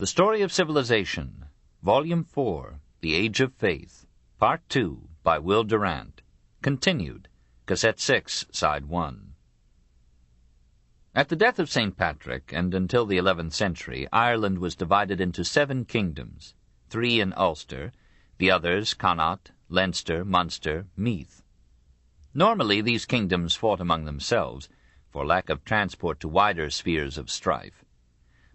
The Story of Civilization, Volume 4, The Age of Faith, Part 2, by Will Durant. Continued, Cassette 6, Side 1. At the death of St. Patrick, and until the 11th century, Ireland was divided into 7 kingdoms, 3 in Ulster, the others Connaught, Leinster, Munster, Meath. Normally these kingdoms fought among themselves, for lack of transport to wider spheres of strife.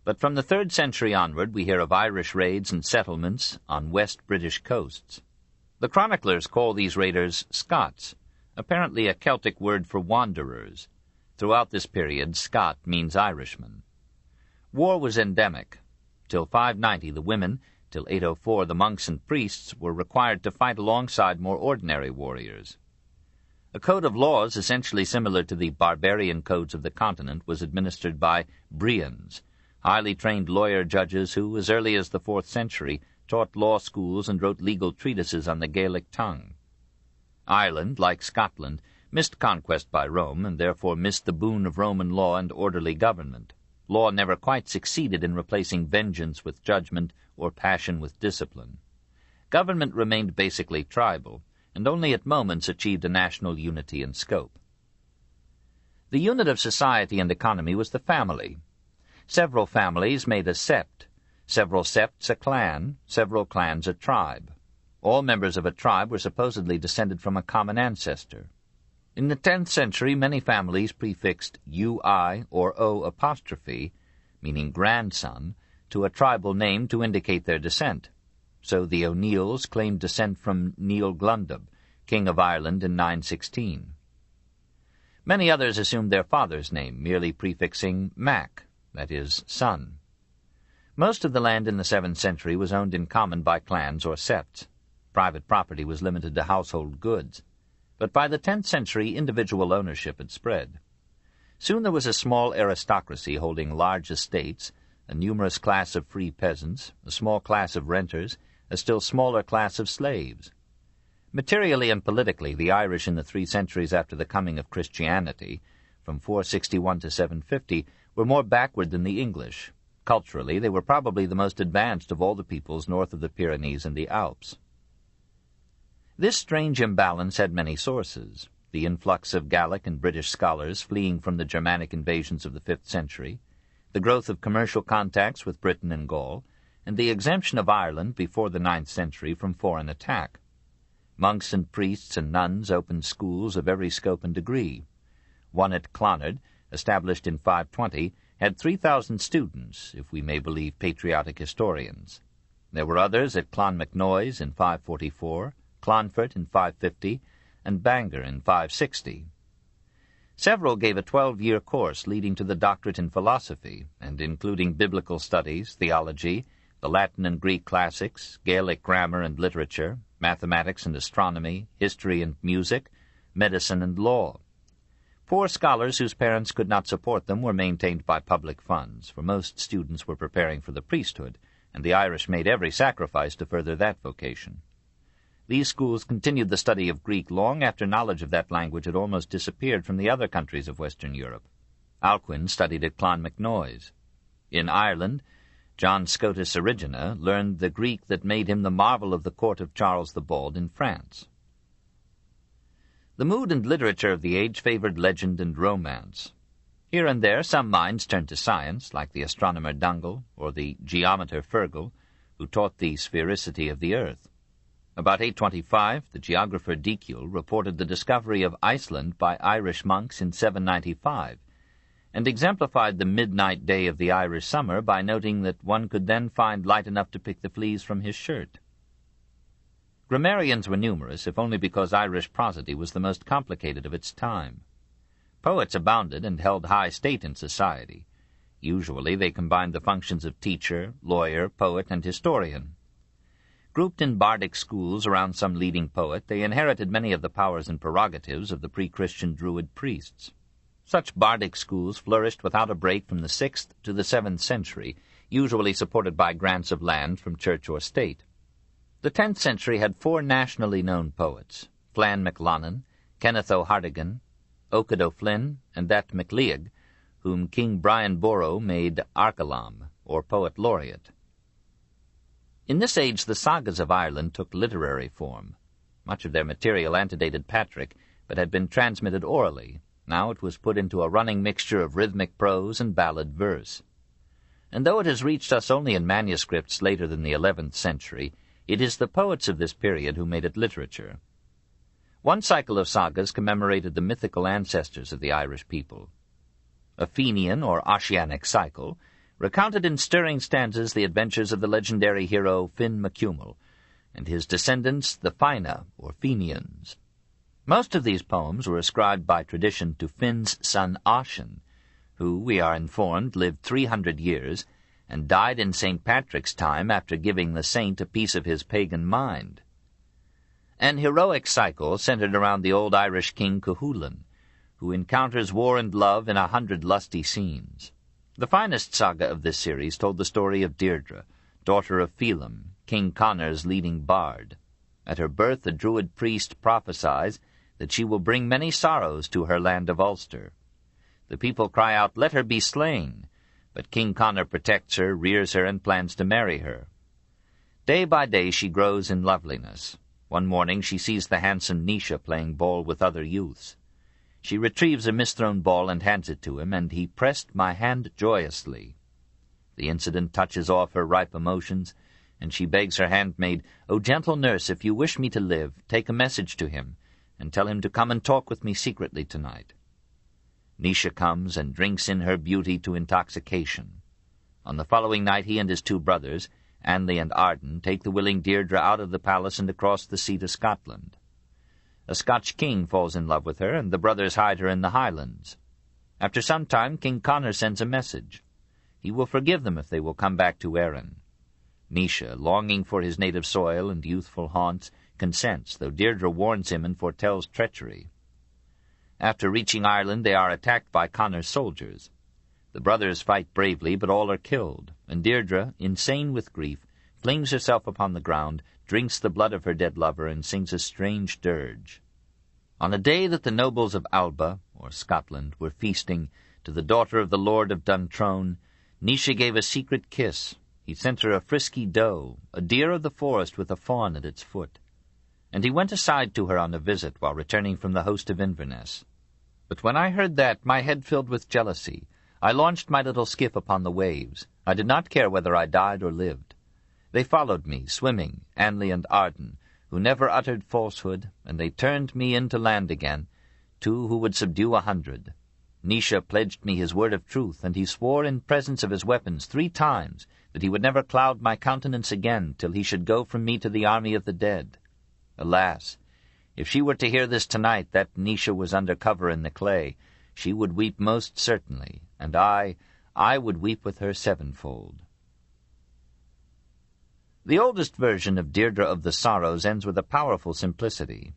But from the 3rd century onward we hear of Irish raids and settlements on West British coasts. The chroniclers call these raiders Scots, apparently a Celtic word for wanderers. Throughout this period, Scot means Irishman. War was endemic. Till 590 the women, till 804 the monks and priests were required to fight alongside more ordinary warriors. A code of laws essentially similar to the barbarian codes of the continent was administered by Brians, highly trained lawyer judges who, as early as the 4th century, taught law schools and wrote legal treatises on the Gaelic tongue. Ireland, like Scotland, missed conquest by Rome, and therefore missed the boon of Roman law and orderly government. Law never quite succeeded in replacing vengeance with judgment or passion with discipline. Government remained basically tribal, and only at moments achieved a national unity and scope. The unit of society and economy was the family. Several families made a sept, several septs a clan, several clans a tribe. All members of a tribe were supposedly descended from a common ancestor. In the 10th century, many families prefixed ui or o apostrophe, meaning grandson, to a tribal name to indicate their descent. So the O'Neills claimed descent from Neil Glundub, King of Ireland in 916. Many others assumed their father's name, merely prefixing Mac, that is, son. Most of the land in the 7th century was owned in common by clans or septs. Private property was limited to household goods. But by the 10th century, individual ownership had spread. Soon there was a small aristocracy holding large estates, a numerous class of free peasants, a small class of renters, a still smaller class of slaves. Materially and politically, the Irish in the 3 centuries after the coming of Christianity, from 461 to 750, were more backward than the English. Culturally, they were probably the most advanced of all the peoples north of the Pyrenees and the Alps. This strange imbalance had many sources: the influx of Gallic and British scholars fleeing from the Germanic invasions of the 5th century, the growth of commercial contacts with Britain and Gaul, and the exemption of Ireland before the 9th century from foreign attack. Monks and priests and nuns opened schools of every scope and degree. One at Clonard, established in 520, had 3,000 students, if we may believe patriotic historians. There were others at Clonmacnoise in 544, Clonfert in 550, and Bangor in 560. Several gave a 12-year course leading to the doctorate in philosophy, and including biblical studies, theology, the Latin and Greek classics, Gaelic grammar and literature, mathematics and astronomy, history and music, medicine and law. Poor scholars whose parents could not support them were maintained by public funds, for most students were preparing for the priesthood, and the Irish made every sacrifice to further that vocation. These schools continued the study of Greek long after knowledge of that language had almost disappeared from the other countries of Western Europe. Alcuin studied at Clonmacnoise. In Ireland, John Scotus Erigena learned the Greek that made him the marvel of the court of Charles the Bald in France. The mood and literature of the age favored legend and romance. Here and there some minds turned to science, like the astronomer Dungal or the geometer Fergal, who taught the sphericity of the earth. About 825, the geographer Dekiel reported the discovery of Iceland by Irish monks in 795, and exemplified the midnight day of the Irish summer by noting that one could then find light enough to pick the fleas from his shirt. Grammarians were numerous, if only because Irish prosody was the most complicated of its time. Poets abounded and held high state in society. Usually they combined the functions of teacher, lawyer, poet, and historian. Grouped in bardic schools around some leading poet, they inherited many of the powers and prerogatives of the pre-Christian Druid priests. Such bardic schools flourished without a break from the 6th to the 7th century, usually supported by grants of land from church or state. The 10th century had 4 nationally known poets: Flann MacLonnan, Kenneth O'Hartigan, Oaked O'Flynn, and that MacLeod, whom King Brian Boru made Arcalam, or poet laureate. In this age the sagas of Ireland took literary form. Much of their material antedated Patrick, but had been transmitted orally. Now it was put into a running mixture of rhythmic prose and ballad verse. And though it has reached us only in manuscripts later than the 11th century, it is the poets of this period who made it literature. One cycle of sagas commemorated the mythical ancestors of the Irish people. A Fenian or Ossianic cycle recounted in stirring stanzas the adventures of the legendary hero Finn MacCumhaill and his descendants, the Fina or Fenians. Most of these poems were ascribed by tradition to Finn's son Ossian, who, we are informed, lived 300 years and died in St. Patrick's time after giving the saint a piece of his pagan mind. An heroic cycle centered around the old Irish king Cuchulainn, who encounters war and love in 100 lusty scenes. The finest saga of this series told the story of Deirdre, daughter of Phelim, King Connor's leading bard. At her birth a druid priest prophesies that she will bring many sorrows to her land of Ulster. The people cry out, "Let her be slain," but King Connor protects her, rears her, and plans to marry her. Day by day she grows in loveliness. One morning she sees the handsome Naoise playing ball with other youths. She retrieves a misthrown ball and hands it to him, and he pressed my hand joyously. The incident touches off her ripe emotions, and she begs her handmaid, "O gentle nurse, if you wish me to live, take a message to him, and tell him to come and talk with me secretly tonight." Naoise comes and drinks in her beauty to intoxication. On the following night he and his 2 brothers, Anley and Arden, take the willing Deirdre out of the palace and across the sea to Scotland. A Scotch king falls in love with her, and the brothers hide her in the Highlands. After some time, King Connor sends a message. He will forgive them if they will come back to Erin. Naoise, longing for his native soil and youthful haunts, consents, though Deirdre warns him and foretells treachery. After reaching Ireland, they are attacked by Connor's soldiers. The brothers fight bravely, but all are killed, and Deirdre, insane with grief, flings herself upon the ground, drinks the blood of her dead lover, and sings a strange dirge. On a day that the nobles of Alba, or Scotland, were feasting to the daughter of the Lord of Duntrone, Naoise gave a secret kiss. He sent her a frisky doe, a deer of the forest with a fawn at its foot. And he went aside to her on a visit while returning from the host of Inverness. But when I heard that, my head filled with jealousy. I launched my little skiff upon the waves. I did not care whether I died or lived. They followed me, swimming, Anley and Arden, who never uttered falsehood, and they turned me into land again, 2 who would subdue 100. Naoise pledged me his word of truth, and he swore in presence of his weapons 3 times that he would never cloud my countenance again till he should go from me to the army of the dead. Alas, if she were to hear this tonight, that Naoise was under cover in the clay, she would weep most certainly, and I would weep with her 7-fold. The oldest version of Deirdre of the Sorrows ends with a powerful simplicity.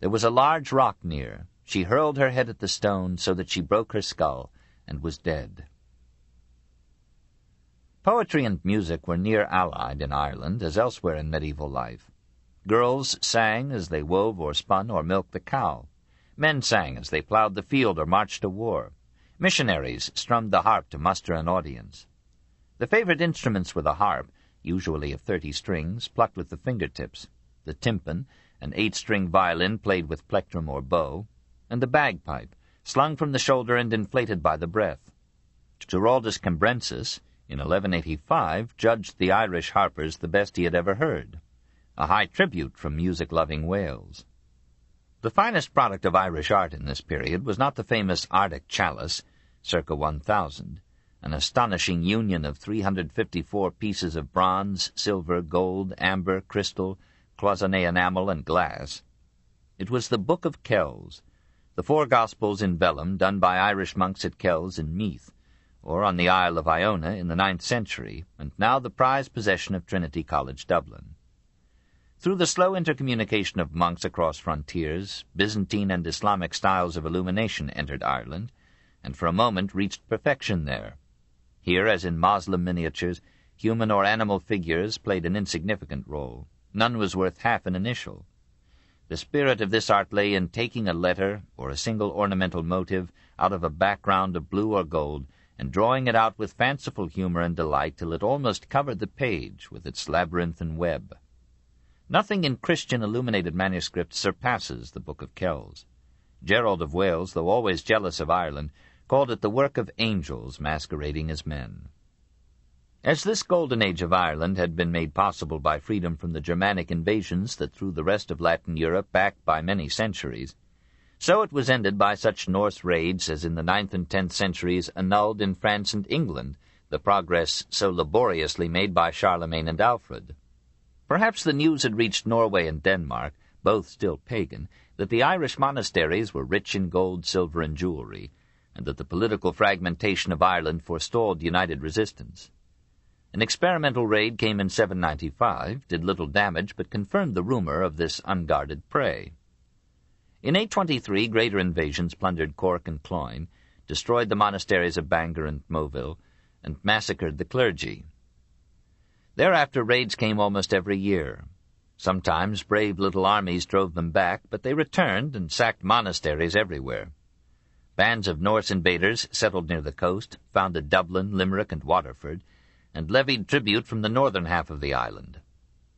There was a large rock near. She hurled her head at the stone so that she broke her skull and was dead. Poetry and music were near allied in Ireland as elsewhere in medieval life. Girls sang as they wove or spun or milked the cow. Men sang as they plowed the field or marched to war. Missionaries strummed the harp to muster an audience. The favorite instruments were the harp, usually of 30 strings, plucked with the fingertips, the tympan, an 8-string violin played with plectrum or bow, and the bagpipe, slung from the shoulder and inflated by the breath. Giraldus Cambrensis, in 1185, judged the Irish harpers the best he had ever heard, a high tribute from music-loving Wales. The finest product of Irish art in this period was not the famous Ardic chalice, circa 1000, an astonishing union of 354 pieces of bronze, silver, gold, amber, crystal, cloisonné enamel, and glass. It was the Book of Kells, the 4 Gospels in vellum done by Irish monks at Kells in Meath, or on the Isle of Iona in the 9th century, and now the prized possession of Trinity College, Dublin. Through the slow intercommunication of monks across frontiers, Byzantine and Islamic styles of illumination entered Ireland, and for a moment reached perfection there. Here, as in Moslem miniatures, human or animal figures played an insignificant role. None was worth half an initial. The spirit of this art lay in taking a letter or a single ornamental motive out of a background of blue or gold and drawing it out with fanciful humor and delight till it almost covered the page with its labyrinthine web. Nothing in Christian illuminated manuscripts surpasses the Book of Kells. Gerald of Wales, though always jealous of Ireland, called it the work of angels masquerading as men. As this golden age of Ireland had been made possible by freedom from the Germanic invasions that threw the rest of Latin Europe back by many centuries, so it was ended by such Norse raids as in the 9th and 10th centuries annulled in France and England the progress so laboriously made by Charlemagne and Alfred. Perhaps the news had reached Norway and Denmark, both still pagan, that the Irish monasteries were rich in gold, silver, and jewelry, and that the political fragmentation of Ireland forestalled united resistance. An experimental raid came in 795, did little damage, but confirmed the rumor of this unguarded prey. In 823, greater invasions plundered Cork and Cloyne, destroyed the monasteries of Bangor and Moville, and massacred the clergy. Thereafter raids came almost every year. Sometimes brave little armies drove them back, but they returned and sacked monasteries everywhere. Bands of Norse invaders settled near the coast, founded Dublin, Limerick, and Waterford, and levied tribute from the northern half of the island.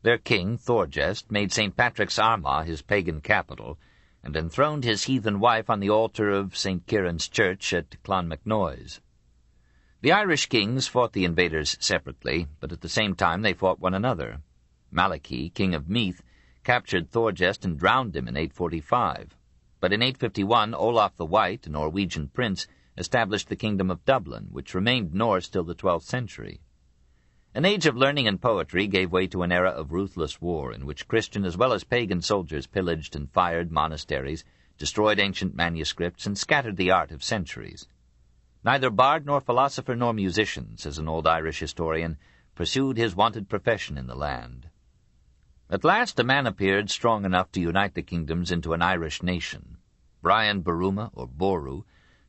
Their king, Thorgest, made St. Patrick's Armagh his pagan capital, and enthroned his heathen wife on the altar of St. Kieran's Church at Clonmacnoise. The Irish kings fought the invaders separately, but at the same time they fought one another. Malachy, king of Meath, captured Thorgest and drowned him in 845. But in 851, Olaf the White, a Norwegian prince, established the kingdom of Dublin, which remained Norse till the 12th century. An age of learning and poetry gave way to an era of ruthless war, in which Christian as well as pagan soldiers pillaged and fired monasteries, destroyed ancient manuscripts, and scattered the art of centuries. Neither bard nor philosopher nor musician, says an old Irish historian, pursued his wonted profession in the land. At last a man appeared strong enough to unite the kingdoms into an Irish nation. Brian Boruma, or Boru,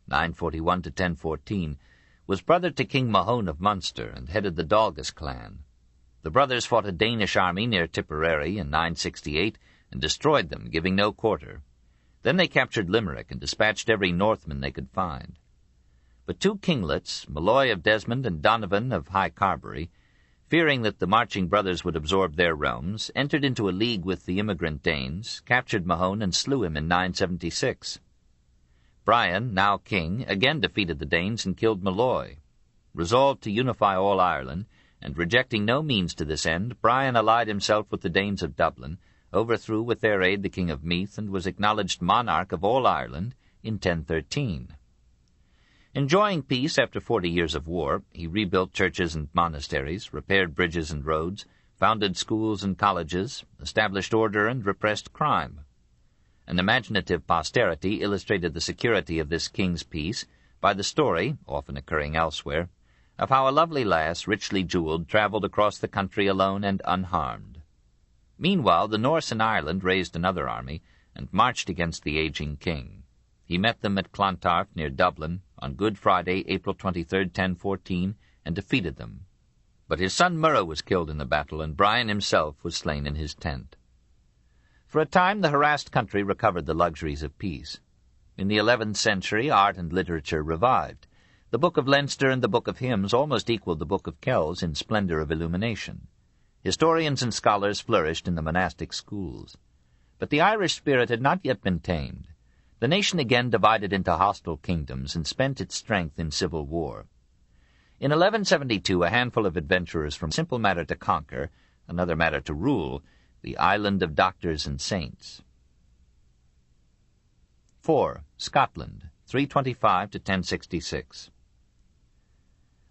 941 to 1014, was brother to King Mahone of Munster and headed the Dalgas clan. The brothers fought a Danish army near Tipperary in 968 and destroyed them, giving no quarter. Then they captured Limerick and dispatched every Northman they could find. But two kinglets, Malloy of Desmond and Donovan of High Carbery, fearing that the marching brothers would absorb their realms, entered into a league with the immigrant Danes, captured Mahone, and slew him in 976. Brian, now king, again defeated the Danes and killed Malloy. Resolved to unify all Ireland, and rejecting no means to this end, Brian allied himself with the Danes of Dublin, overthrew with their aid the king of Meath, and was acknowledged monarch of all Ireland in 1013. Enjoying peace after 40 years of war, he rebuilt churches and monasteries, repaired bridges and roads, founded schools and colleges, established order and repressed crime. An imaginative posterity illustrated the security of this king's peace by the story, often occurring elsewhere, of how a lovely lass, richly jeweled, traveled across the country alone and unharmed. Meanwhile, the Norse in Ireland raised another army and marched against the aging king. He met them at Clontarf near Dublin on Good Friday, April 23, 1014, and defeated them. But his son Murrow was killed in the battle, and Brian himself was slain in his tent. For a time the harassed country recovered the luxuries of peace. In the 11th century, art and literature revived. The Book of Leinster and the Book of Hymns almost equaled the Book of Kells in splendor of illumination. Historians and scholars flourished in the monastic schools. But the Irish spirit had not yet been tamed. The nation again divided into hostile kingdoms and spent its strength in civil war. In 1172, a handful of adventurers from simple matter to conquer, another matter to rule, the island of doctors and saints. 4. Scotland, 325 to 1066.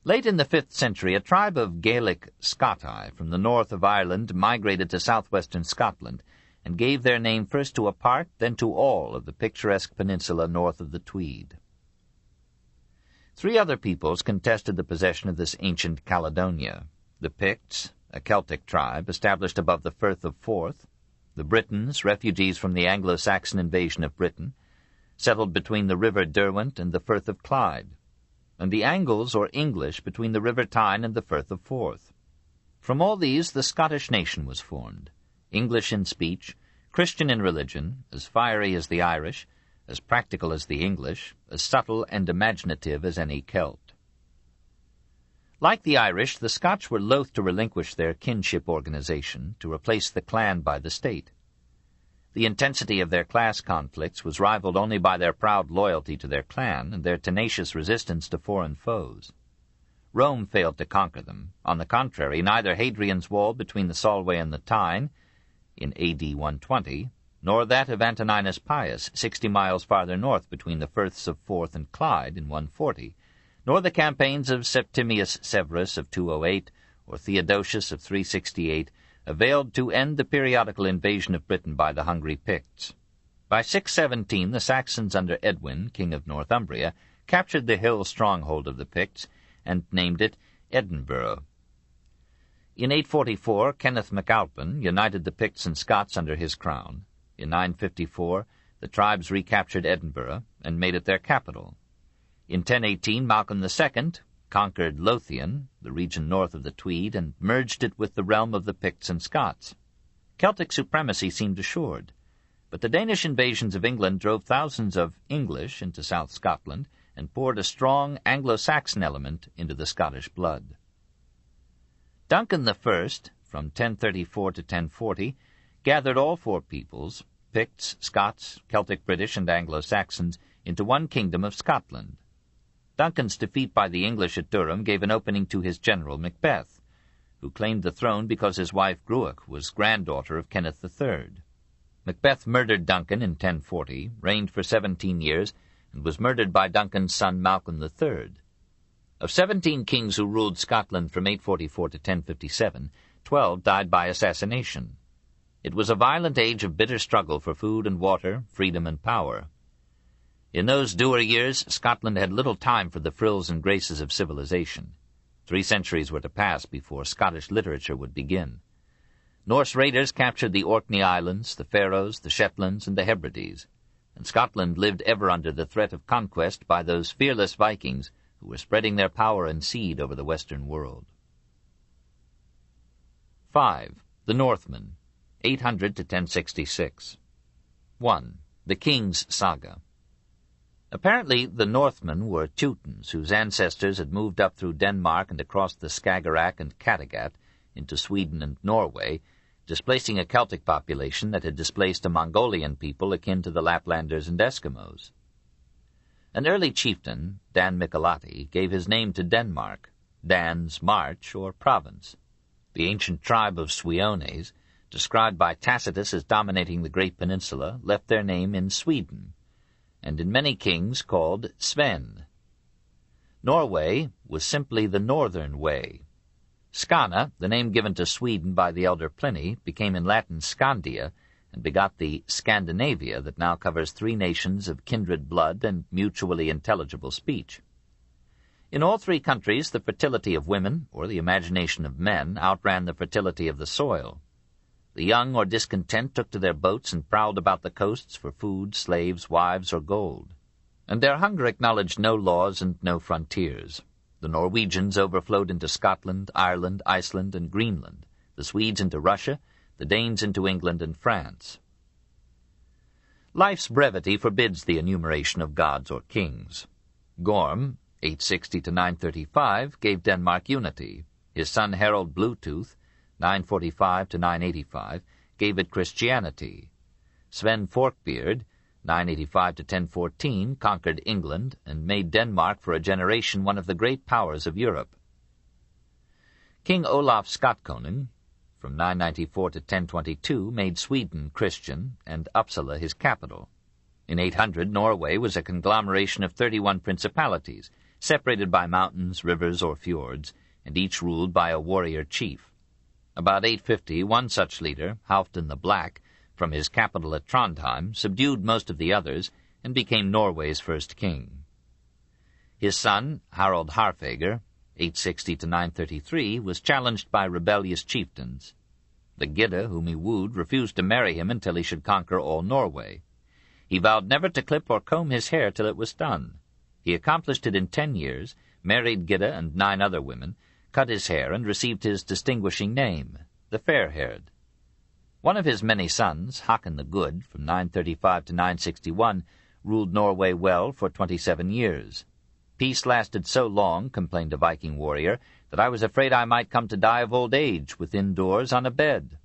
Late in the 5th century, a tribe of Gaelic Scotai from the north of Ireland migrated to southwestern Scotland and gave their name first to a part, then to all of the picturesque peninsula north of the Tweed. 3 other peoples contested the possession of this ancient Caledonia: the Picts, a Celtic tribe established above the Firth of Forth; the Britons, refugees from the Anglo-Saxon invasion of Britain, settled between the river Derwent and the Firth of Clyde; and the Angles, or English, between the river Tyne and the Firth of Forth. From all these the Scottish nation was formed, English in speech, Christian in religion, as fiery as the Irish, as practical as the English, as subtle and imaginative as any Celt. Like the Irish, the Scotch were loath to relinquish their kinship organization to replace the clan by the state. The intensity of their class conflicts was rivaled only by their proud loyalty to their clan and their tenacious resistance to foreign foes. Rome failed to conquer them. On the contrary, neither Hadrian's wall between the Solway and the Tyne, in A.D. 120, nor that of Antoninus Pius, 60 miles farther north between the Firths of Forth and Clyde, in 140, nor the campaigns of Septimius Severus of 208 or Theodosius of 368 availed to end the periodical invasion of Britain by the hungry Picts. By 617 the Saxons under Edwin, king of Northumbria, captured the hill stronghold of the Picts and named it Edinburgh. In 844 Kenneth MacAlpin united the Picts and Scots under his crown. In 954 the tribes recaptured Edinburgh and made it their capital. In 1018 Malcolm II conquered Lothian, the region north of the Tweed, and merged it with the realm of the Picts and Scots. Celtic supremacy seemed assured, but the Danish invasions of England drove thousands of English into South Scotland and poured a strong Anglo-Saxon element into the Scottish blood. Duncan I, from 1034 to 1040, gathered all four peoples, Picts, Scots, Celtic British, and Anglo-Saxons, into one kingdom of Scotland. Duncan's defeat by the English at Durham gave an opening to his general Macbeth, who claimed the throne because his wife Gruach was granddaughter of Kenneth III. Macbeth murdered Duncan in 1040, reigned for 17 years, and was murdered by Duncan's son Malcolm III. Of 17 kings who ruled Scotland from 844 to 1057, 12 died by assassination. It was a violent age of bitter struggle for food and water, freedom and power. In those dour years, Scotland had little time for the frills and graces of civilization. 3 centuries were to pass before Scottish literature would begin. Norse raiders captured the Orkney Islands, the Faroes, the Shetlands, and the Hebrides, and Scotland lived ever under the threat of conquest by those fearless Vikings who were spreading their power and seed over the western world. 5. The Northmen, 800 to 1066. 1. The King's Saga. Apparently, the Northmen were Teutons, whose ancestors had moved up through Denmark and across the Skagerrak and Kattegat into Sweden and Norway, displacing a Celtic population that had displaced a Mongolian people akin to the Laplanders and Eskimos. An early chieftain, Dan Mikelati, gave his name to Denmark, Dan's March or province. The ancient tribe of Suiones, described by Tacitus as dominating the great peninsula, left their name in Sweden, and in many kings called Sven. Norway was simply the northern way. Skana, the name given to Sweden by the elder Pliny, became in Latin Scandia, and begot the Scandinavia that now covers 3 nations of kindred blood and mutually intelligible speech. In all 3 countries, the fertility of women, or the imagination of men, outran the fertility of the soil. The young or discontent took to their boats and prowled about the coasts for food, slaves, wives, or gold. And their hunger acknowledged no laws and no frontiers. The Norwegians overflowed into Scotland, Ireland, Iceland, and Greenland, the Swedes into Russia, the Danes into England and France. Life's brevity forbids the enumeration of gods or kings. Gorm, 860 to 935, gave Denmark unity. His son Harold Bluetooth, 945 to 985, gave it Christianity. Sven Forkbeard, 985 to 1014, conquered England and made Denmark for a generation one of the great powers of Europe. King Olaf Skotkonung, from 994 to 1022, made Sweden Christian and Uppsala his capital. In 800, Norway was a conglomeration of 31 principalities, separated by mountains, rivers, or fjords, and each ruled by a warrior chief. About 850, one such leader, Halfdan the Black, from his capital at Trondheim, subdued most of the others and became Norway's first king. His son, Harald Harfager, 860 to 933, was challenged by rebellious chieftains. The Gidda, whom he wooed, refused to marry him until he should conquer all Norway. He vowed never to clip or comb his hair till it was done. He accomplished it in 10 years, married Gidda and 9 other women, cut his hair, and received his distinguishing name, the Fair-Haired. One of his many sons, Håkon the Good, from 935 to 961, ruled Norway well for 27 years. Peace lasted so long, complained a Viking warrior, that I was afraid I might come to die of old age within doors on a bed.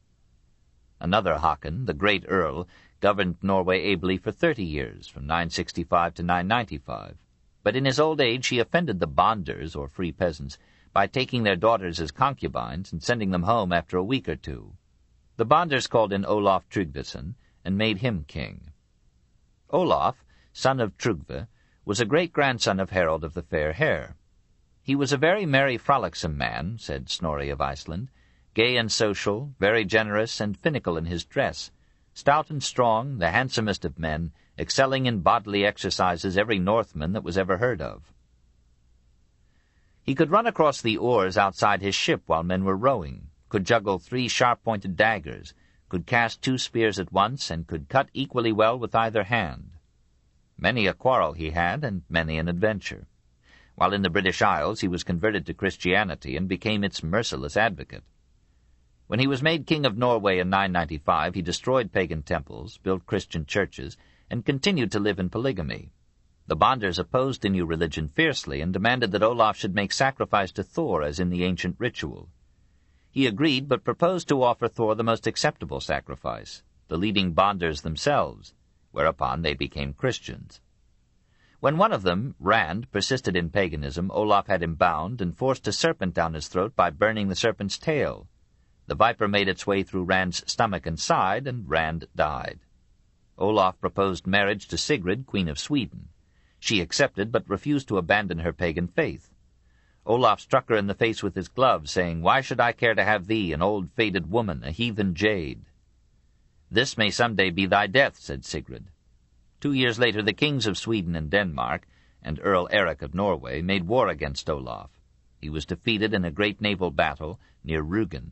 Another Håkon, the great earl, governed Norway ably for 30 years, from 965 to 995. But in his old age he offended the bonders, or free peasants, by taking their daughters as concubines and sending them home after a week or two. The bonders called in Olaf Tryggvason and made him king. Olaf, son of Tryggve, was a great-grandson of Harald of the Fair Hair. He was a very merry, frolicsome man, said Snorri of Iceland, gay and social, very generous and finical in his dress, stout and strong, the handsomest of men, excelling in bodily exercises every Northman that was ever heard of. He could run across the oars outside his ship while men were rowing, could juggle 3 sharp-pointed daggers, could cast 2 spears at once, and could cut equally well with either hand. Many a quarrel he had, and many an adventure. While in the British Isles he was converted to Christianity and became its merciless advocate. When he was made King of Norway in 995, he destroyed pagan temples, built Christian churches, and continued to live in polygamy. The Bonders opposed the new religion fiercely and demanded that Olaf should make sacrifice to Thor as in the ancient ritual. He agreed, but proposed to offer Thor the most acceptable sacrifice, the leading Bonders themselves, whereupon they became Christians. When one of them, Rand, persisted in paganism, Olaf had him bound and forced a serpent down his throat by burning the serpent's tail. The viper made its way through Rand's stomach and side, and Rand died. Olaf proposed marriage to Sigrid, Queen of Sweden. She accepted, but refused to abandon her pagan faith. Olaf struck her in the face with his glove, saying, "Why should I care to have thee, an old faded woman, a heathen jade?" "This may some day be thy death," said Sigrid. 2 years later the kings of Sweden and Denmark, and Earl Eric of Norway, made war against Olaf. He was defeated in a great naval battle near Rügen.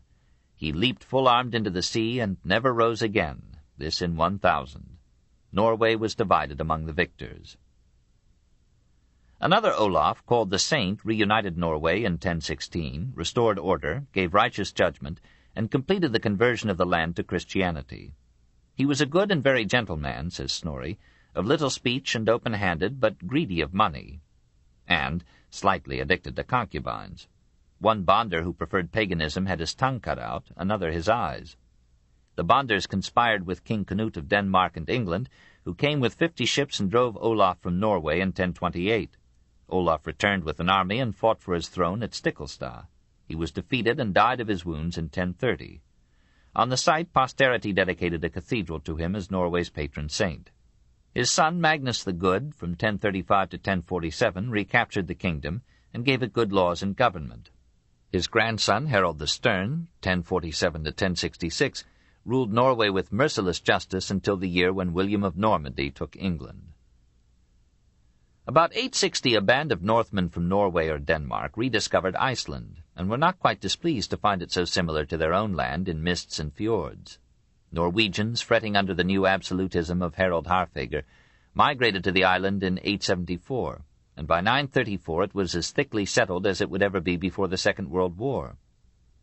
He leaped full-armed into the sea and never rose again, this in 1000. Norway was divided among the victors. Another Olaf, called the Saint, reunited Norway in 1016, restored order, gave righteous judgment, and completed the conversion of the land to Christianity. He was a good and very gentle man, says Snorri, of little speech and open-handed, but greedy of money, and slightly addicted to concubines. One Bonder who preferred paganism had his tongue cut out, another his eyes. The Bonders conspired with King Canute of Denmark and England, who came with 50 ships and drove Olaf from Norway in 1028. Olaf returned with an army and fought for his throne at Stiklestad. He was defeated and died of his wounds in 1030. On the site, posterity dedicated a cathedral to him as Norway's patron saint. His son, Magnus the Good, from 1035 to 1047, recaptured the kingdom and gave it good laws and government. His grandson, Harald the Stern, 1047 to 1066, ruled Norway with merciless justice until the year when William of Normandy took England. About 860 a band of Northmen from Norway or Denmark rediscovered Iceland, and were not quite displeased to find it so similar to their own land in mists and fjords. Norwegians, fretting under the new absolutism of Harald Harfager, migrated to the island in 874, and by 934 it was as thickly settled as it would ever be before the Second World War.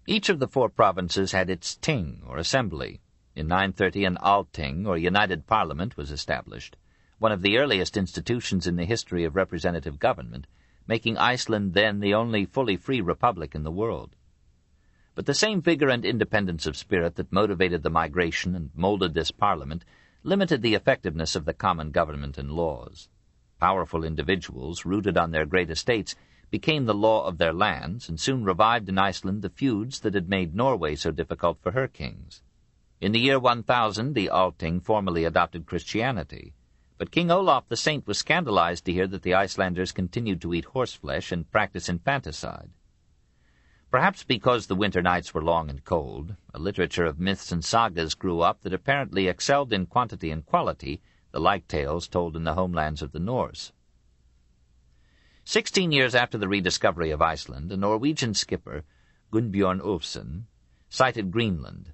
Each of the 4 provinces had its ting, or assembly. In 930 an Althing, or United Parliament, was established, one of the earliest institutions in the history of representative government, making Iceland then the only fully free republic in the world. But the same vigor and independence of spirit that motivated the migration and molded this parliament limited the effectiveness of the common government and laws. Powerful individuals, rooted on their great estates, became the law of their lands, and soon revived in Iceland the feuds that had made Norway so difficult for her kings. In the year 1000 the Althing formally adopted Christianity, but King Olaf the Saint was scandalized to hear that the Icelanders continued to eat horseflesh and practice infanticide. Perhaps because the winter nights were long and cold, a literature of myths and sagas grew up that apparently excelled in quantity and quality the like tales told in the homelands of the Norse. 16 years after the rediscovery of Iceland, a Norwegian skipper, Gunnbjorn Ulfsson, sighted Greenland.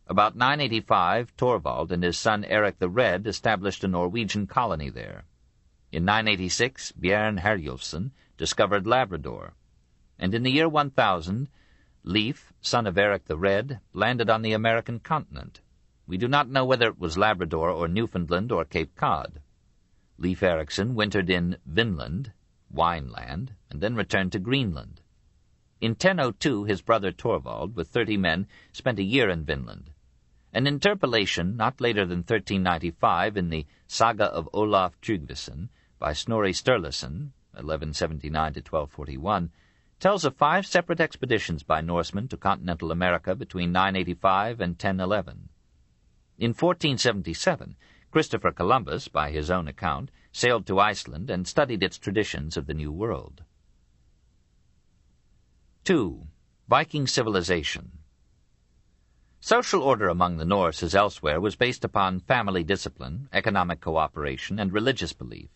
About 985, Torvald and his son Eric the Red established a Norwegian colony there. In 986, Bjørn Herjulfsson discovered Labrador, and in the year 1000, Leif, son of Eric the Red, landed on the American continent. We do not know whether it was Labrador or Newfoundland or Cape Cod. Leif Erikson wintered in Vinland, Wineland, and then returned to Greenland. In 1002 his brother Torvald, with 30 men, spent a year in Vinland. An interpolation not later than 1395 in the Saga of Olaf Tryggvason by Snorri Sturluson, 1179-1241, tells of 5 separate expeditions by Norsemen to continental America between 985 and 1011. In 1477, Christopher Columbus, by his own account, sailed to Iceland and studied its traditions of the New World. 2. Viking civilization. Social order among the Norse, as elsewhere, was based upon family discipline, economic cooperation, and religious belief.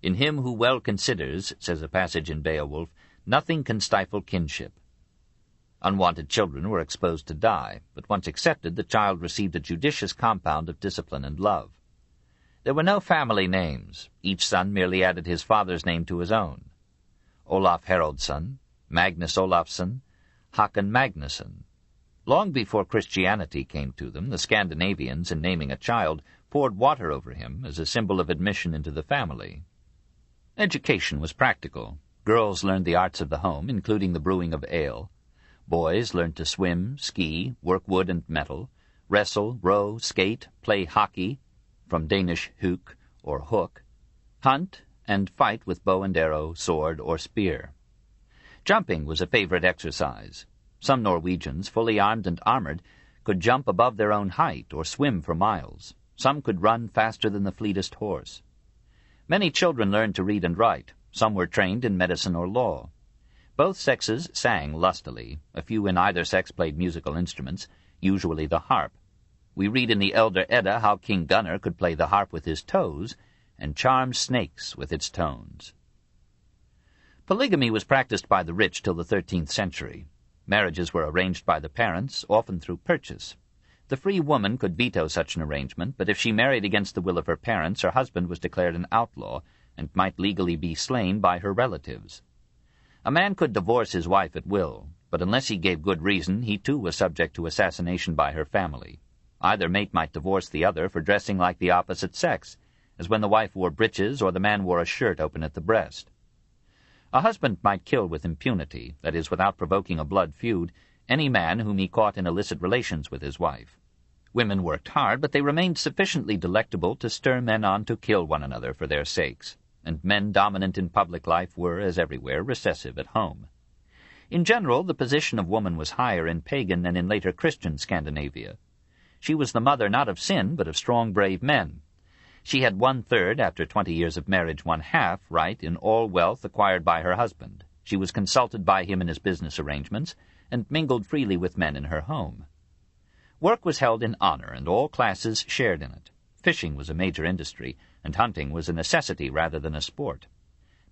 In him who well considers, says a passage in Beowulf, nothing can stifle kinship. Unwanted children were exposed to die, but once accepted, the child received a judicious compound of discipline and love. There were no family names. Each son merely added his father's name to his own. Olaf Haraldsson, Magnus Olafsson, Hakon Magnusson. Long before Christianity came to them, the Scandinavians, in naming a child, poured water over him as a symbol of admission into the family. Education was practical. Girls learned the arts of the home, including the brewing of ale. Boys learned to swim, ski, work wood and metal, wrestle, row, skate, play hockey, from Danish huk or hook, hunt, and fight with bow and arrow, sword, or spear. Jumping was a favorite exercise. Some Norwegians, fully armed and armored, could jump above their own height or swim for miles. Some could run faster than the fleetest horse. Many children learned to read and write. Some were trained in medicine or law. Both sexes sang lustily. A few in either sex played musical instruments, usually the harp. We read in the Elder Edda how King Gunnar could play the harp with his toes and charm snakes with its tones. Polygamy was practiced by the rich till the 13th century. Marriages were arranged by the parents, often through purchase. The free woman could veto such an arrangement, but if she married against the will of her parents, her husband was declared an outlaw and might legally be slain by her relatives. A man could divorce his wife at will, but unless he gave good reason, he too was subject to assassination by her family. Either mate might divorce the other for dressing like the opposite sex, as when the wife wore breeches or the man wore a shirt open at the breast. A husband might kill with impunity, that is, without provoking a blood feud, any man whom he caught in illicit relations with his wife. Women worked hard, but they remained sufficiently delectable to stir men on to kill one another for their sakes, and men dominant in public life were, as everywhere, recessive at home. In general, the position of woman was higher in pagan than in later Christian Scandinavia. She was the mother not of sin, but of strong, brave men. She had 1/3, after 20 years of marriage 1/2, right in all wealth acquired by her husband. She was consulted by him in his business arrangements, and mingled freely with men in her home. Work was held in honor, and all classes shared in it. Fishing was a major industry, and hunting was a necessity rather than a sport.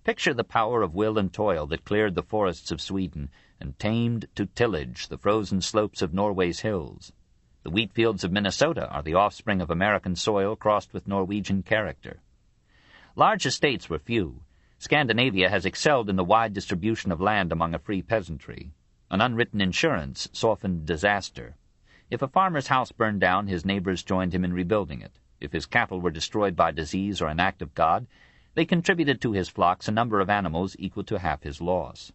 Picture the power of will and toil that cleared the forests of Sweden and tamed to tillage the frozen slopes of Norway's hills. The wheat fields of Minnesota are the offspring of American soil crossed with Norwegian character. Large estates were few. Scandinavia has excelled in the wide distribution of land among a free peasantry. An unwritten insurance softened disaster. If a farmer's house burned down, his neighbors joined him in rebuilding it. If his cattle were destroyed by disease or an act of God, they contributed to his flocks a number of animals equal to half his loss.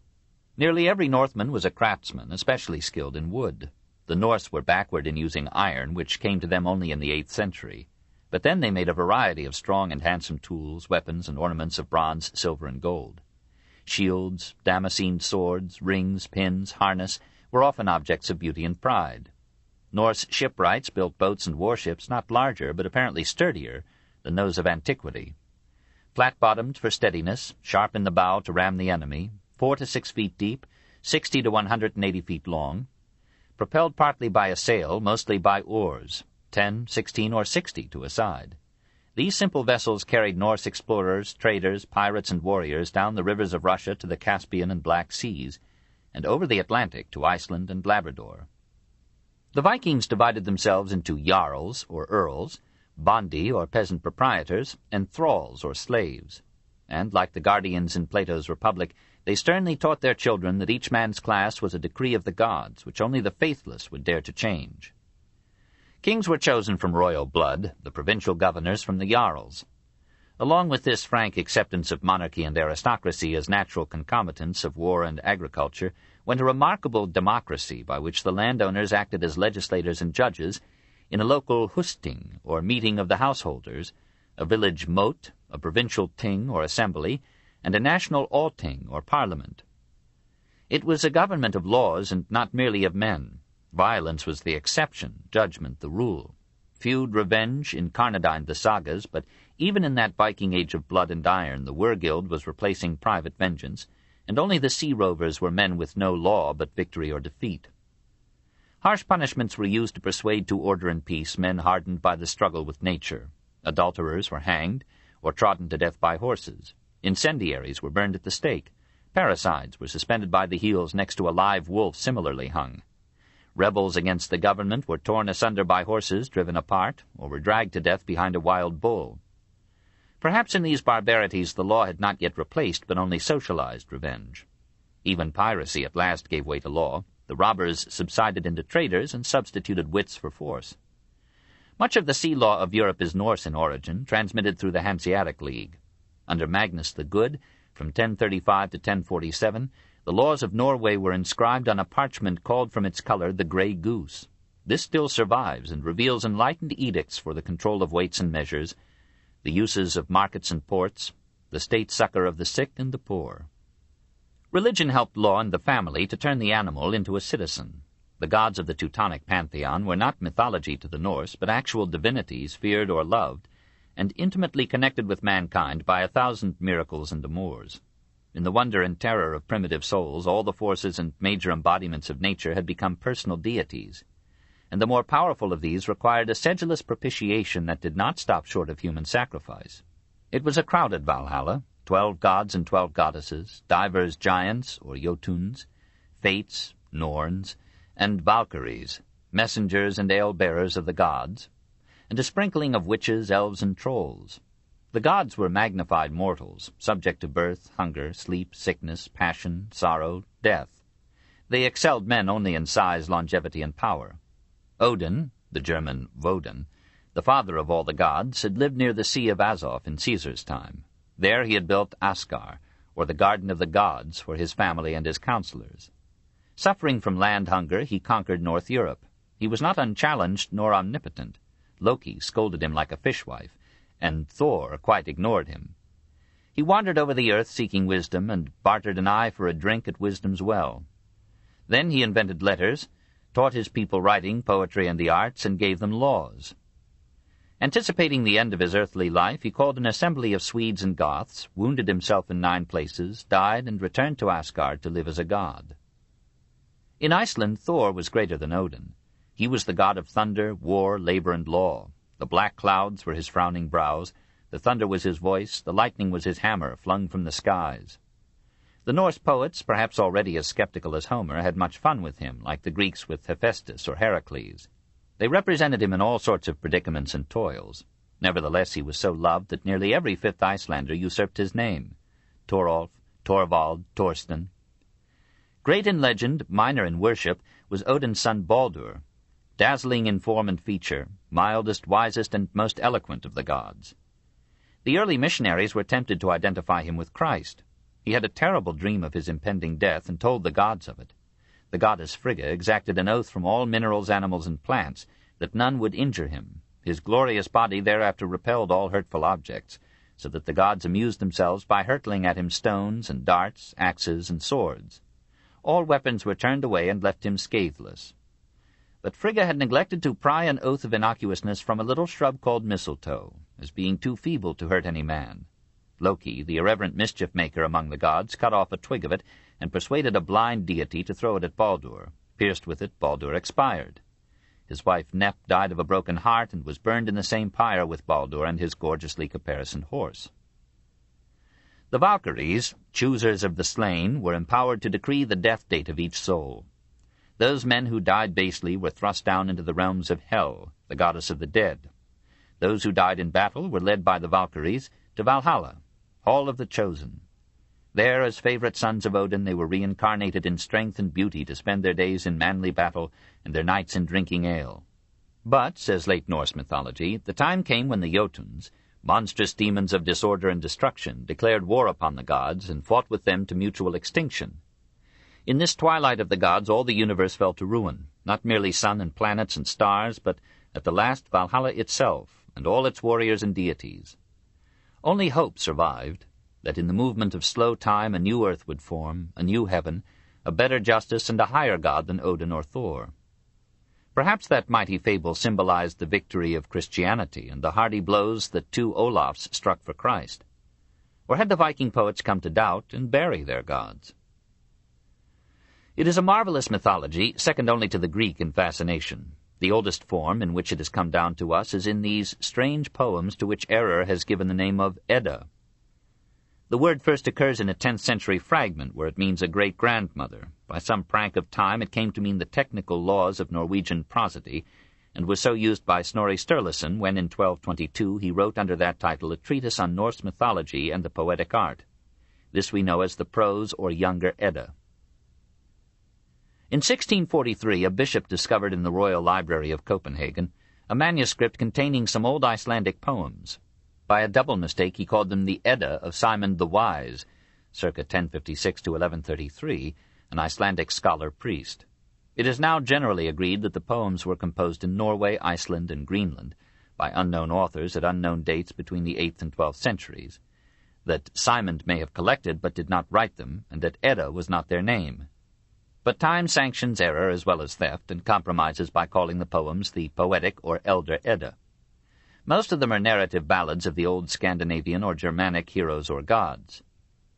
Nearly every Northman was a craftsman, especially skilled in wood. The Norse were backward in using iron, which came to them only in the 8th century. But then they made a variety of strong and handsome tools, weapons, and ornaments of bronze, silver, and gold. Shields, damascened swords, rings, pins, harness were often objects of beauty and pride. Norse shipwrights built boats and warships not larger, but apparently sturdier, than those of antiquity. Flat-bottomed for steadiness, sharp in the bow to ram the enemy, 4 to 6 feet deep, 60 to 180 feet long, propelled partly by a sail, mostly by oars, 10, 16, or 60 to a side. These simple vessels carried Norse explorers, traders, pirates, and warriors down the rivers of Russia to the Caspian and Black Seas, and over the Atlantic to Iceland and Labrador. The Vikings divided themselves into jarls, or earls, bondi, or peasant proprietors, and thralls, or slaves. And, like the guardians in Plato's Republic, they sternly taught their children that each man's class was a decree of the gods, which only the faithless would dare to change. Kings were chosen from royal blood, the provincial governors from the jarls. Along with this frank acceptance of monarchy and aristocracy as natural concomitants of war and agriculture went a remarkable democracy by which the landowners acted as legislators and judges in a local husting, or meeting of the householders, a village mote, a provincial ting or assembly, and a national alting or parliament. It was a government of laws and not merely of men. Violence was the exception, judgment the rule. Feud, revenge, incarnadined the sagas, but even in that Viking age of blood and iron, the Wergild was replacing private vengeance, and only the sea rovers were men with no law but victory or defeat. Harsh punishments were used to persuade to order and peace men hardened by the struggle with nature. Adulterers were hanged or trodden to death by horses. Incendiaries were burned at the stake. Parricides were suspended by the heels next to a live wolf similarly hung. Rebels against the government were torn asunder by horses driven apart, or were dragged to death behind a wild bull. Perhaps in these barbarities the law had not yet replaced, but only socialized revenge. Even piracy at last gave way to law. The robbers subsided into traders and substituted wits for force. Much of the sea law of Europe is Norse in origin, transmitted through the Hanseatic League. Under Magnus the Good, from 1035 to 1047, the laws of Norway were inscribed on a parchment called from its color the grey goose. This still survives and reveals enlightened edicts for the control of weights and measures, the uses of markets and ports, the state succor of the sick and the poor. Religion helped law and the family to turn the animal into a citizen. The gods of the Teutonic pantheon were not mythology to the Norse, but actual divinities feared or loved, and intimately connected with mankind by 1,000 miracles and amours. In the wonder and terror of primitive souls, all the forces and major embodiments of nature had become personal deities, and the more powerful of these required a sedulous propitiation that did not stop short of human sacrifice. It was a crowded Valhalla, 12 gods and 12 goddesses, divers giants, or Jotuns, Fates, Norns, and Valkyries, messengers and ale-bearers of the gods, and a sprinkling of witches, elves, and trolls. The gods were magnified mortals, subject to birth, hunger, sleep, sickness, passion, sorrow, death. They excelled men only in size, longevity, and power. Odin, the German Woden, the father of all the gods, had lived near the Sea of Azov in Caesar's time. There he had built Asgard, or the Garden of the Gods, for his family and his counselors. Suffering from land hunger, he conquered North Europe. He was not unchallenged nor omnipotent. Loki scolded him like a fishwife, and Thor quite ignored him. He wandered over the earth seeking wisdom, and bartered an eye for a drink at wisdom's well. Then he invented letters, taught his people writing, poetry, and the arts, and gave them laws. Anticipating the end of his earthly life, he called an assembly of Swedes and Goths, wounded himself in 9 places, died, and returned to Asgard to live as a god. In Iceland, Thor was greater than Odin. He was the god of thunder, war, labor, and law. The black clouds were his frowning brows, the thunder was his voice, the lightning was his hammer flung from the skies. The Norse poets, perhaps already as skeptical as Homer, had much fun with him, like the Greeks with Hephaestus or Heracles. They represented him in all sorts of predicaments and toils. Nevertheless, he was so loved that nearly every 5th Icelander usurped his name: Torolf, Torvald, Thorsten. Great in legend, minor in worship, was Odin's son Baldur, dazzling in form and feature, mildest, wisest, and most eloquent of the gods. The early missionaries were tempted to identify him with Christ. He had a terrible dream of his impending death and told the gods of it. The goddess Frigga exacted an oath from all minerals, animals, and plants that none would injure him. His glorious body thereafter repelled all hurtful objects, so that the gods amused themselves by hurtling at him stones and darts, axes, and swords. All weapons were turned away and left him scatheless. But Frigga had neglected to pry an oath of innocuousness from a little shrub called mistletoe, as being too feeble to hurt any man. Loki, the irreverent mischief-maker among the gods, cut off a twig of it and persuaded a blind deity to throw it at Baldur. Pierced with it, Baldur expired. His wife Nep died of a broken heart and was burned in the same pyre with Baldur and his gorgeously caparisoned horse. The Valkyries, choosers of the slain, were empowered to decree the death date of each soul. Those men who died basely were thrust down into the realms of Hel, the goddess of the dead. Those who died in battle were led by the Valkyries to Valhalla, Hall of the Chosen. There, as favorite sons of Odin, they were reincarnated in strength and beauty to spend their days in manly battle and their nights in drinking ale. But, says late Norse mythology, the time came when the Jotuns, monstrous demons of disorder and destruction, declared war upon the gods and fought with them to mutual extinction. In this twilight of the gods all the universe fell to ruin, not merely sun and planets and stars, but at the last Valhalla itself, and all its warriors and deities. Only hope survived, that in the movement of slow time a new earth would form, a new heaven, a better justice, and a higher god than Odin or Thor. Perhaps that mighty fable symbolized the victory of Christianity and the hardy blows that two Olafs struck for Christ. Or had the Viking poets come to doubt and bury their gods? It is a marvelous mythology, second only to the Greek in fascination. The oldest form in which it has come down to us is in these strange poems to which error has given the name of Edda. The word first occurs in a 10th century fragment where it means a great-grandmother. By some prank of time it came to mean the technical laws of Norwegian prosody, and was so used by Snorri Sturluson when in 1222 he wrote under that title a treatise on Norse mythology and the poetic art. This we know as the Prose or Younger Edda. In 1643 a bishop discovered in the Royal Library of Copenhagen a manuscript containing some old Icelandic poems. By a double mistake he called them the Edda of Simon the Wise, circa 1056 to 1133, an Icelandic scholar-priest. It is now generally agreed that the poems were composed in Norway, Iceland, and Greenland, by unknown authors at unknown dates between the 8th and 12th centuries, that Simon may have collected but did not write them, and that Edda was not their name. But time sanctions error as well as theft, and compromises by calling the poems the Poetic or Elder Edda. Most of them are narrative ballads of the old Scandinavian or Germanic heroes or gods.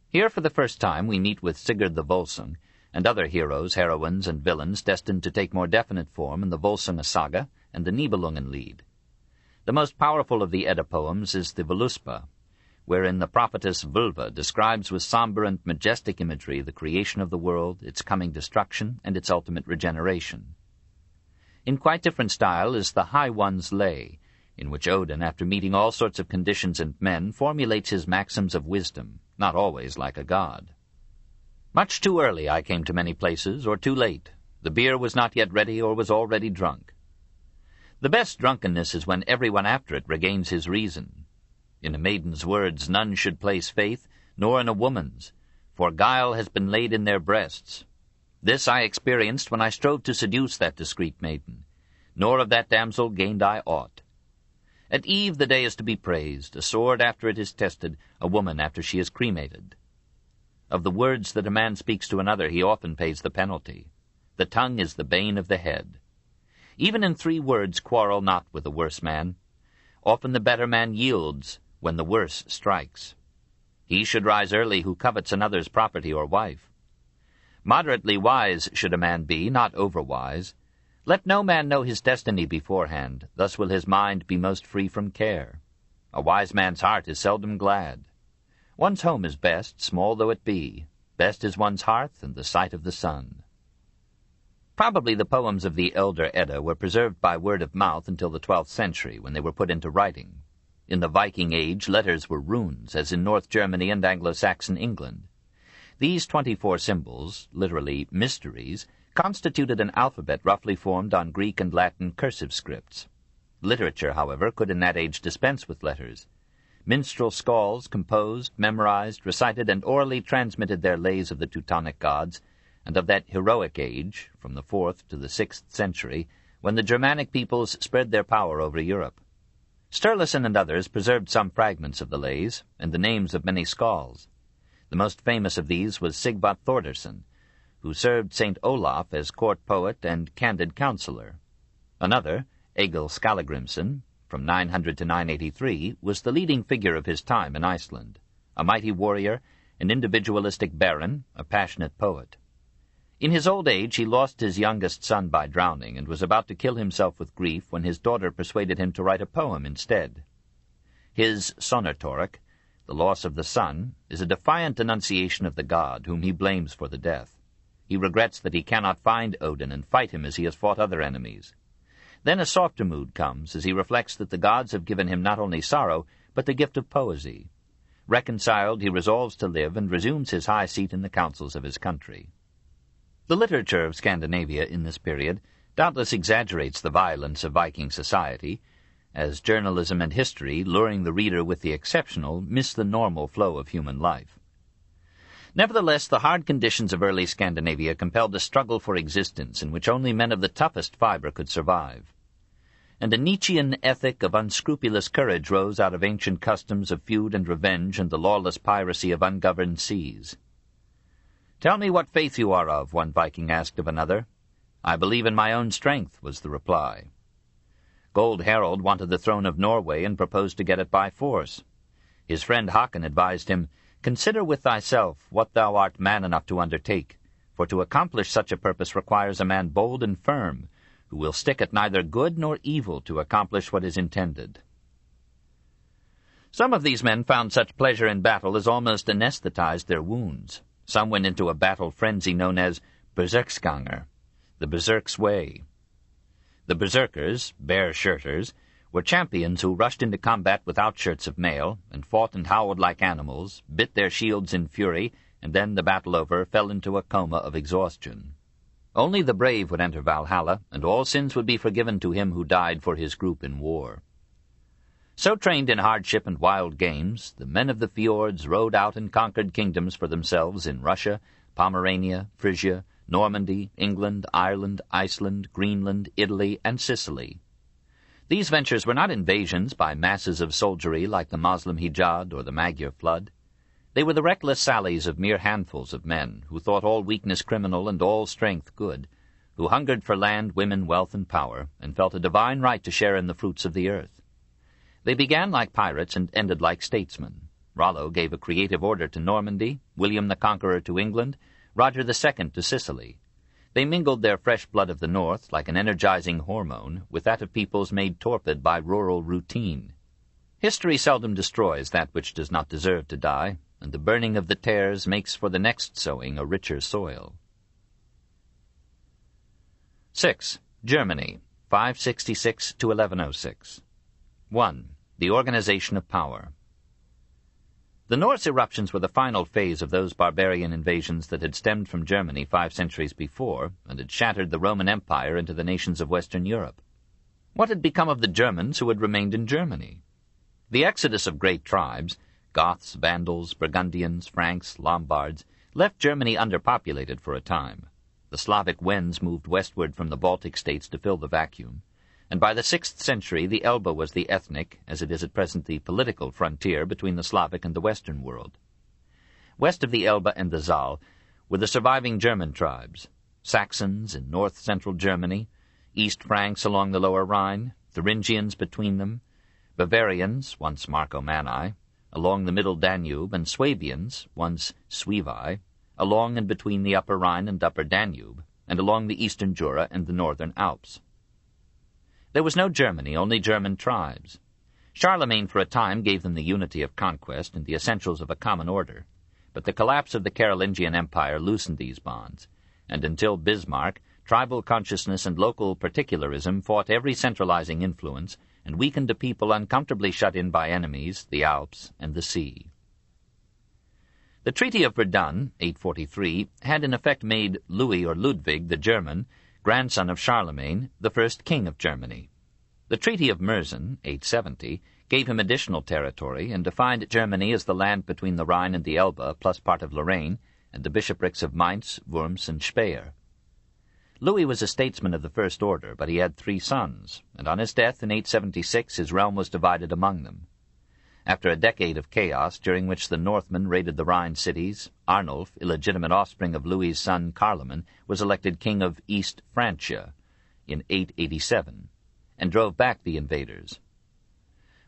Here for the first time we meet with Sigurd the Volsung, and other heroes, heroines, and villains destined to take more definite form in the Volsunga saga and the Nibelungenlied. The most powerful of the Edda poems is the Voluspa, wherein the prophetess Völva describes with somber and majestic imagery the creation of the world, its coming destruction, and its ultimate regeneration. In quite different style is the High One's Lay, in which Odin, after meeting all sorts of conditions and men, formulates his maxims of wisdom, not always like a god. Much too early I came to many places, or too late. The beer was not yet ready, or was already drunk. The best drunkenness is when everyone after it regains his reason. In a maiden's words none should place faith, nor in a woman's, for guile has been laid in their breasts. This I experienced when I strove to seduce that discreet maiden, nor of that damsel gained I aught. At eve the day is to be praised, a sword after it is tested, a woman after she is cremated. Of the words that a man speaks to another he often pays the penalty. The tongue is the bane of the head. Even in 3 words quarrel not with the worse man. Often the better man yields when the worse strikes. He should rise early who covets another's property or wife. Moderately wise should a man be, not overwise. Let no man know his destiny beforehand, thus will his mind be most free from care. A wise man's heart is seldom glad. One's home is best, small though it be. Best is one's hearth and the sight of the sun. Probably the poems of the Elder Edda were preserved by word of mouth until the 12th century, when they were put into writing. In the Viking age, letters were runes, as in North Germany and Anglo-Saxon England. These 24 symbols, literally mysteries, constituted an alphabet roughly formed on Greek and Latin cursive scripts. Literature, however, could in that age dispense with letters. Minstrel skalds composed, memorized, recited, and orally transmitted their lays of the Teutonic gods, and of that heroic age, from the 4th to the 6th century, when the Germanic peoples spread their power over Europe. Sturluson and others preserved some fragments of the lays, and the names of many skalds. The most famous of these was Sighvat Thordarson, who served St. Olaf as court poet and candid counselor. Another, Egil Skallagrimsson, from 900 to 983, was the leading figure of his time in Iceland, a mighty warrior, an individualistic baron, a passionate poet. In his old age he lost his youngest son by drowning, and was about to kill himself with grief when his daughter persuaded him to write a poem instead. His Sonartorek, the loss of the son, is a defiant denunciation of the god whom he blames for the death. He regrets that he cannot find Odin and fight him as he has fought other enemies. Then a softer mood comes as he reflects that the gods have given him not only sorrow, but the gift of poesy. Reconciled, he resolves to live and resumes his high seat in the councils of his country. The literature of Scandinavia in this period doubtless exaggerates the violence of Viking society, as journalism and history, luring the reader with the exceptional, miss the normal flow of human life. Nevertheless, the hard conditions of early Scandinavia compelled a struggle for existence in which only men of the toughest fiber could survive. And a Nietzschean ethic of unscrupulous courage rose out of ancient customs of feud and revenge and the lawless piracy of ungoverned seas. "Tell me what faith you are of," one Viking asked of another. "I believe in my own strength," was the reply. Gold Harald wanted the throne of Norway and proposed to get it by force. His friend Hakon advised him, "Consider with thyself what thou art man enough to undertake, for to accomplish such a purpose requires a man bold and firm, who will stick at neither good nor evil to accomplish what is intended." Some of these men found such pleasure in battle as almost anesthetized their wounds. Some went into a battle frenzy known as berserksganger, the berserk's way. The berserkers, bare-shirters, were champions who rushed into combat without shirts of mail, and fought and howled like animals, bit their shields in fury, and then, the battle over, fell into a coma of exhaustion. Only the brave would enter Valhalla, and all sins would be forgiven to him who died for his group in war. So trained in hardship and wild games, the men of the fjords rode out and conquered kingdoms for themselves in Russia, Pomerania, Frisia, Normandy, England, Ireland, Iceland, Greenland, Italy, and Sicily. These ventures were not invasions by masses of soldiery like the Moslem Hijad or the Magyar flood. They were the reckless sallies of mere handfuls of men who thought all weakness criminal and all strength good, who hungered for land, women, wealth, and power, and felt a divine right to share in the fruits of the earth. They began like pirates and ended like statesmen. Rollo gave a creative order to Normandy, William the Conqueror to England, Roger II to Sicily. They mingled their fresh blood of the north, like an energizing hormone, with that of peoples made torpid by rural routine. History seldom destroys that which does not deserve to die, and the burning of the tares makes for the next sowing a richer soil. 6. Germany, 566 to 1106. 1. The organization of power. The Norse eruptions were the final phase of those barbarian invasions that had stemmed from Germany 5 centuries before and had shattered the Roman Empire into the nations of Western Europe. What had become of the Germans who had remained in Germany? The exodus of great tribes, Goths, Vandals, Burgundians, Franks, Lombards, left Germany underpopulated for a time. The Slavic Wends moved westward from the Baltic states to fill the vacuum, and by the 6th century the Elbe was the ethnic, as it is at present the political, frontier between the Slavic and the Western world. West of the Elbe and the Saal were the surviving German tribes, Saxons in north-central Germany, East Franks along the lower Rhine, Thuringians between them, Bavarians, once Marcomanni, along the middle Danube, and Swabians, once Suevi, along and between the upper Rhine and upper Danube, and along the eastern Jura and the northern Alps. There was no Germany, only German tribes. Charlemagne for a time gave them the unity of conquest and the essentials of a common order, but the collapse of the Carolingian Empire loosened these bonds, and until Bismarck, tribal consciousness and local particularism fought every centralizing influence and weakened a people uncomfortably shut in by enemies, the Alps and the sea. The Treaty of Verdun, 843, had in effect made Louis or Ludwig the German, grandson of Charlemagne, the first king of Germany. The Treaty of Mersen, 870, gave him additional territory and defined Germany as the land between the Rhine and the Elbe, plus part of Lorraine, and the bishoprics of Mainz, Worms, and Speyer. Louis was a statesman of the first order, but he had 3 sons, and on his death in 876 his realm was divided among them. After a decade of chaos, during which the Northmen raided the Rhine cities, Arnulf, illegitimate offspring of Louis's son Carloman, was elected king of East Francia in 887, and drove back the invaders.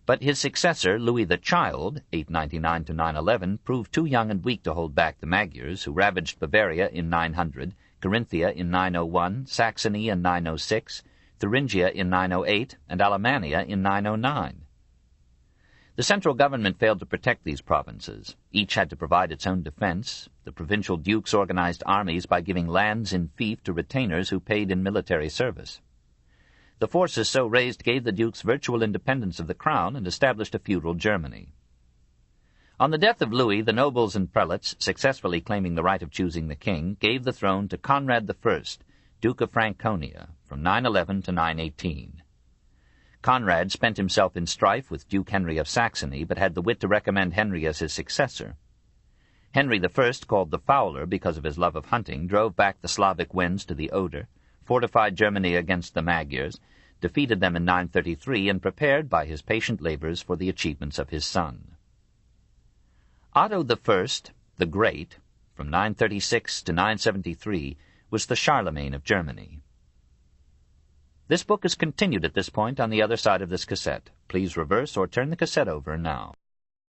But his successor, Louis the Child, 899 to 911, proved too young and weak to hold back the Magyars, who ravaged Bavaria in 900, Carinthia in 901, Saxony in 906, Thuringia in 908, and Alemannia in 909. The central government failed to protect these provinces. Each had to provide its own defense. The provincial dukes organized armies by giving lands in fief to retainers who paid in military service. The forces so raised gave the dukes virtual independence of the crown and established a feudal Germany. On the death of Louis, the nobles and prelates, successfully claiming the right of choosing the king, gave the throne to Conrad I, Duke of Franconia, from 911 to 918. Conrad spent himself in strife with Duke Henry of Saxony, but had the wit to recommend Henry as his successor. Henry I, called the Fowler because of his love of hunting, drove back the Slavic winds to the Oder, fortified Germany against the Magyars, defeated them in 933, and prepared by his patient labors for the achievements of his son. Otto I, the Great, from 936 to 973, was the Charlemagne of Germany. This book is continued at this point on the other side of this cassette. Please reverse or turn the cassette over now.